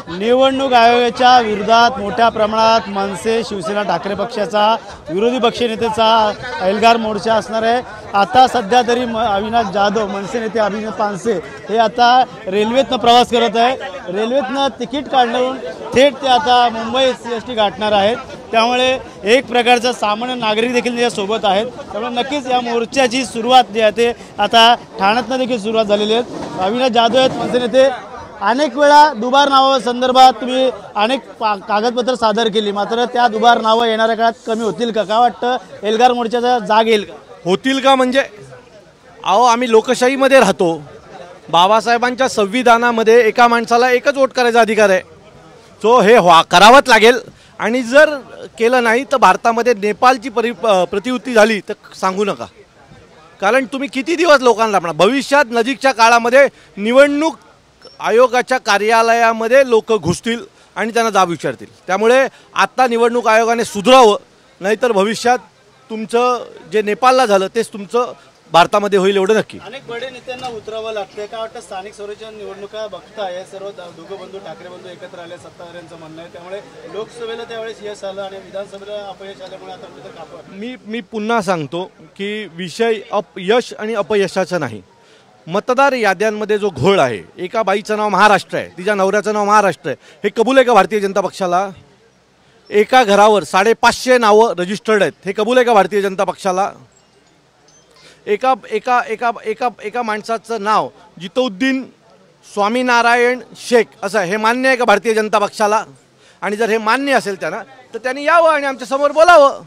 निवडणूक आयोगाच्या विरोधात मोठ्या प्रमाणात मनसे शिवसेना ठाकरे पक्षाचा विरोधी पक्षनेतेचा एल्गार मोर्चा असणार आहे। आता सध्या तरी अविनाश जाधव मनसे नेते अभिजित पानसे हे आता रेल्वेतनं प्रवास करत आहे। रेल्वेतनं तिकीट काढून थेट ते आता मुंबई CST गाठणार आहेत। त्यामुळे एक प्रकारचा सामान्य नागरिक देखील त्याच्यासोबत आहेत। त्यामुळे नक्कीच या मोर्चाची सुरुवात जी आहे ते आता ठाण्यातनं देखील सुरुवात झालेली आहे। अविनाश जाधव आहेत मनसे नेते। अनेक वेळा दुबार नावासंदर्भात तुम्ही अनेक कागदपत्र सादर केली, मात्र त्या दुबार नावं येणाऱ्या काळात कमी होतील का? काय वाटतं, एल्गार मोर्चाचा जाग येईल का? होतील का म्हणजे आम्ही लोकशाहीमध्ये राहतो। बाबासाहेबांच्या संविधानामध्ये एका माणसाला एकच वोट करायचा अधिकार आहे, तो हे करावंच लागेल। आणि जर केलं नाही तर भारतामध्ये नेपाळची प्रतिवृत्ती झाली तर सांगू नका, कारण तुम्ही किती दिवस लोकांना म्हणा। भविष्यात नजीकच्या काळामध्ये निवडणूक आयोगाच्या कार्यालयामध्ये लोक घुसतील आणि त्यांना जाब विचारतील। त्यामुळे आता निवडणूक आयोगाने सुधारावं, नाहीतर भविष्यात तुमचं जे नेपाळला झालं तेच तुमचं भारतामध्ये होईल एवढं नक्की। अनेक बडे नेत्यांना उतरावं लागते का वाटतं? स्थानिक स्वराज्य निवडणुका बघताय, सर्व दोघं बंधू ठाकरे बंधू एकत्र आले, सत्ताधाऱ्यांचं म्हणणं आहे। त्यामुळे लोकसभेला त्यावेळेस यश आलं आणि विधानसभेला अपयश आल्यामुळे आता कुठे कापड। मी पुन्हा सांगतो की विषय यश आणि अपयशाचा नाही। मतदार याद्यांमध्ये जो घोळ आहे, एका बाईचं नाव महाराष्ट्र आहे, तिच्या नवऱ्याचं नाव महाराष्ट्र आहे, हे कबूल आहे का भारतीय जनता पक्षाला? एका घरावर 550 नावं रजिस्टर्ड आहेत, हे कबूल आहे का भारतीय जनता पक्षाला? एका एका एका एका एका माणसाचं नाव जितौद्दीन स्वामीनारायण शेख असं हे मान्य आहे का भारतीय जनता पक्षाला? आणि जर हे मान्य असेल त्यांना तर त्यांनी यावं आणि आमच्या समोर बोलावं।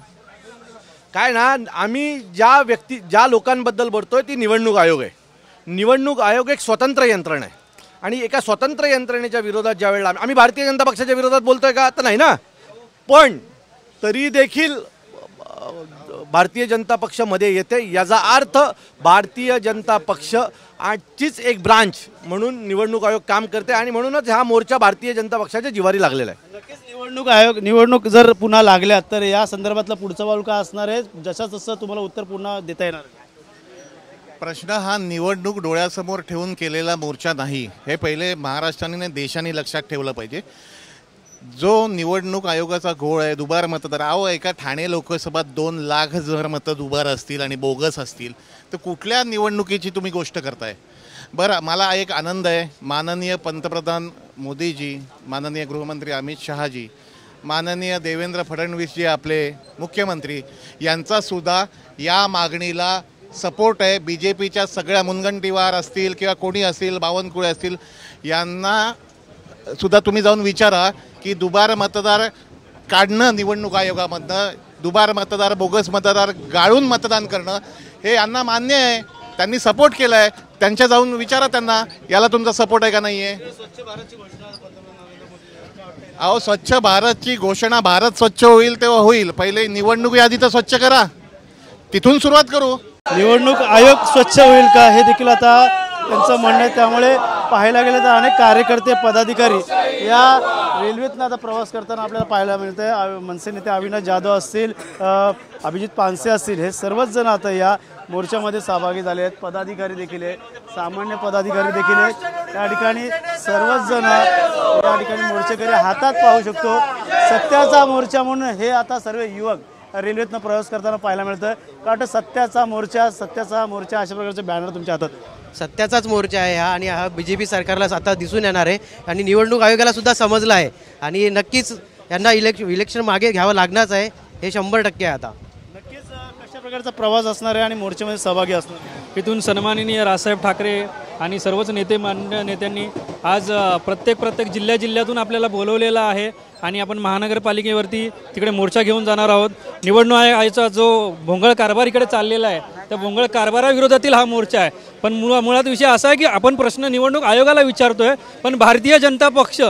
काय ना, आम्ही ज्या लोकांबद्दल बोलतोय ती निवडणूक आयोग आहे। निवडणूक आयोग एक स्वतंत्र यंत्रणा आहे आणि एका स्वतंत्र यंत्रणेच्या विरोधात ज्या वेळेला आम्ही भारतीय जनता पक्षाच्या विरोधात बोलतोय का? तर नाही ना। पण तरी देखील भारतीय जनता पक्षामध्ये येते, याचा अर्थ भारतीय जनता पक्षाचीच एक ब्रांच म्हणून निवडणूक आयोग काम करते आणि म्हणूनच हा मोर्चा भारतीय जनता पक्षाच्या जिवारी लागलेला आहे। नक्कीच निवडणूक जर पुन्हा लागल्या तर या संदर्भातला पुढचा पाऊल काय असणार आहे? जसं तसं तुम्हाला उत्तर पुन्हा देता येणार? प्रश्न हा निवडणूक डोळ्यासमोर ठेवून केलेला मोर्चा नाही, हे पहिले महाराष्ट्राने देशाने लक्षात ठेवलं पाहिजे। जो निवडणूक आयोगाचा घोळ आहे, दुबार मतदार, एका ठाणे लोकसभा 2 लाख जर मतं दुबार असतील आणि बोगस असतील तर कुठल्या निवडणुकीची तुम्ही गोष्ट करताय? बरं, मला एक आनंद आहे, माननीय पंतप्रधान मोदीजी, माननीय गृहमंत्री अमित शहाजी, माननीय देवेंद्र फडणवीसजी आपले मुख्यमंत्री यांचा सुद्धा या मागणीला सपोर्ट आहे। BJPच्या सगळ्या मुनगंटीवार असतील किंवा कोणी असतील, बावनकुळे असतील, यांना सुद्धा तुम्ही जाऊन विचारा की दुबार मतदार काढणं निवडणूक आयोगामधनं, दुबार मतदार बोगस मतदार गाळून मतदान करणं हे यांना मान्य आहे, त्यांनी सपोर्ट केला आहे। त्यांच्या जाऊन विचारा त्यांना, याला तुमचा सपोर्ट आहे का नाही आहे? स्वच्छ भारतची घोषणा भारत स्वच्छ होईल तेव्हा होईल, पहिले निवडणूक यादी तर स्वच्छ करा, तिथून सुरुवात करू। निवडणूक आयोग स्वच्छ होईल का हे देखील आता त्यांचं म्हणणं आहे। त्यामुळे पाहायला गेलं तर अनेक कार्यकर्ते पदाधिकारी या रेल्वेतनं आता प्रवास करताना आपल्याला पाहायला मिळतं आहे। मनसे नेते अविनाश जाधव असतील, अभिजित पानसे असतील, हे सर्वच जण आता या मोर्चामध्ये सहभागी झाले आहेत। पदाधिकारी देखील आहे, सामान्य पदाधिकारी देखील आहेत। त्या ठिकाणी सर्वच जण या ठिकाणी मोर्चेकरी हातात पाहू शकतो सत्याचा मोर्चा म्हणून हे आता सर्व युवक रेल्वेतनं प्रवास करताना पाहायला मिळतं। कारण सत्याचा मोर्चा अशा प्रकारचे बॅनर तुमच्या हातात? सत्याचाच मोर्चा आहे हा, आणि हा BJP सरकारला आता दिसून येणार आहे आणि निवडणूक आयोगाला सुद्धा समजलं आहे आणि नक्कीच यांना इलेक्शन मागे घ्यावं लागणारच आहे, हे 100% आहे। आता नक्कीच कशा प्रकारचा प्रवास असणार आहे आणि मोर्चामध्ये सहभागी असणार आहे? इथून सन्माननीय राजसाहेब ठाकरे आणि सर्वच मान्य नेत्यांनी आज प्रत्येक जिल्ह्यातून आपल्याला बोलवलेलं आहे आणि आपण महानगरपालिकेवरती तिकडे मोर्चा घेऊन जाणार आहोत। निवडणूक आयोगाचा जो भोंगळ कारभार इकडे चाललेला आहे, त्या भोंगळ कारभाराविरोधातील हा मोर्चा आहे। पण मुळात विषय असा आहे की आपण प्रश्न निवडणूक आयोगाला विचारतोय, पण भारतीय जनता पक्ष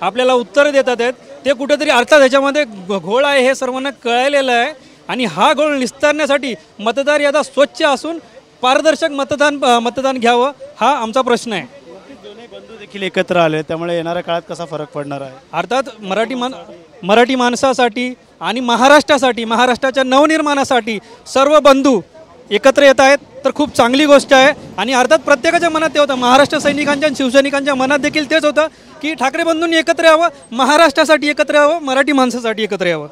आपल्याला उत्तर देतात आहेत ते कुठेतरी अर्थात ह्याच्यामध्ये घोळ आहे हे सर्वांना कळलेलं आहे आणि हा घोळ निस्तारण्यासाठी मतदार यादी स्वच्छ असून पारदर्शक मतदान घ्यावं हा आमचा प्रश्न आहे। दोन्ही बंधू देखील एकत्र आले, त्यामुळे येणाऱ्या काळात कसा फरक पडणार आहे? अर्थात मराठी माणसासाठी आणि महाराष्ट्राच्या नवनिर्माणासाठी सर्व बंधू एकत्र येत आहेत तर खूप चांगली गोष्ट आहे। आणि अर्थात प्रत्येकाच्या मनात ते होतं, महाराष्ट्र सैनिकांच्या आणि शिवसैनिकांच्या मनात देखील तेच होतं की ठाकरे बंधूंनी एकत्र यावं, महाराष्ट्रासाठी एकत्र यावं, मराठी माणसासाठी एकत्र यावं.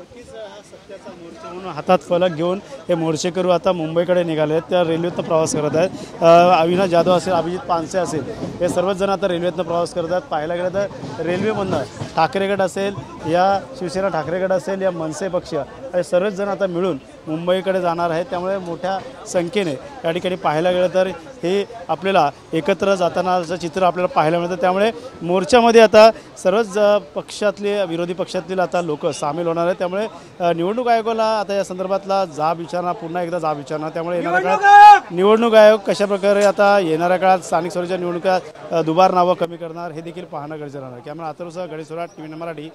म्हणून हातात फलक घेऊन हे मोर्चेकरू आता मुंबईकडे निघाले आहेत. त्या रेल्वेतनं प्रवास करत आहेत. अविनाश जाधव असेल, अभिजित पानसे असेल, हे सर्वच जण आता रेल्वेतनं प्रवास करत आहेत. पाहायला गेलं तर रेल्वे बंद आहे. ठाकरे गट असेल, या शिवसेना ठाकरे गट असेल, या मनसे पक्ष, हे सर्वच जण आता मिळून मुंबईकडे जाणार आहेत. त्यामुळे मोठ्या संख्येने या ठिकाणी पाहायला गेलं तर हे आपल्याला एकत्र जातानाचं चित्र आपल्याला पाहायला मिळतं. त्यामुळे मोर्चामध्ये आता सर्वच पक्षातले, विरोधी पक्षातील आता लोक सामील होणार आहेत. त्यामुळे निवडणूक आयोगाला आता या संदर्भातला जाब विचारणार, पुन्हा एकदा जाब विचारणार. त्यामुळे येणाऱ्या काळात निवडणूक आयोग कशाप्रकारे आता येणाऱ्या काळात स्थानिक स्वराज्य निवडणुका दुबार नावं कमी करणार हे देखील पाहणं गरजेचं आहे. कॅमेरा अथर्वसह गणेश सोराट, TV9 मराठी,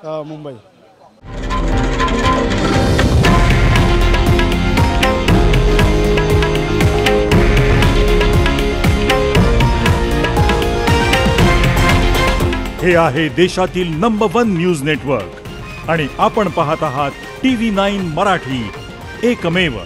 मुंबई. हे आहे देशातील नंबर 1 न्यूज नेटवर्क आणि आपण पाहत आहात TV9 मराठी, एकमेव.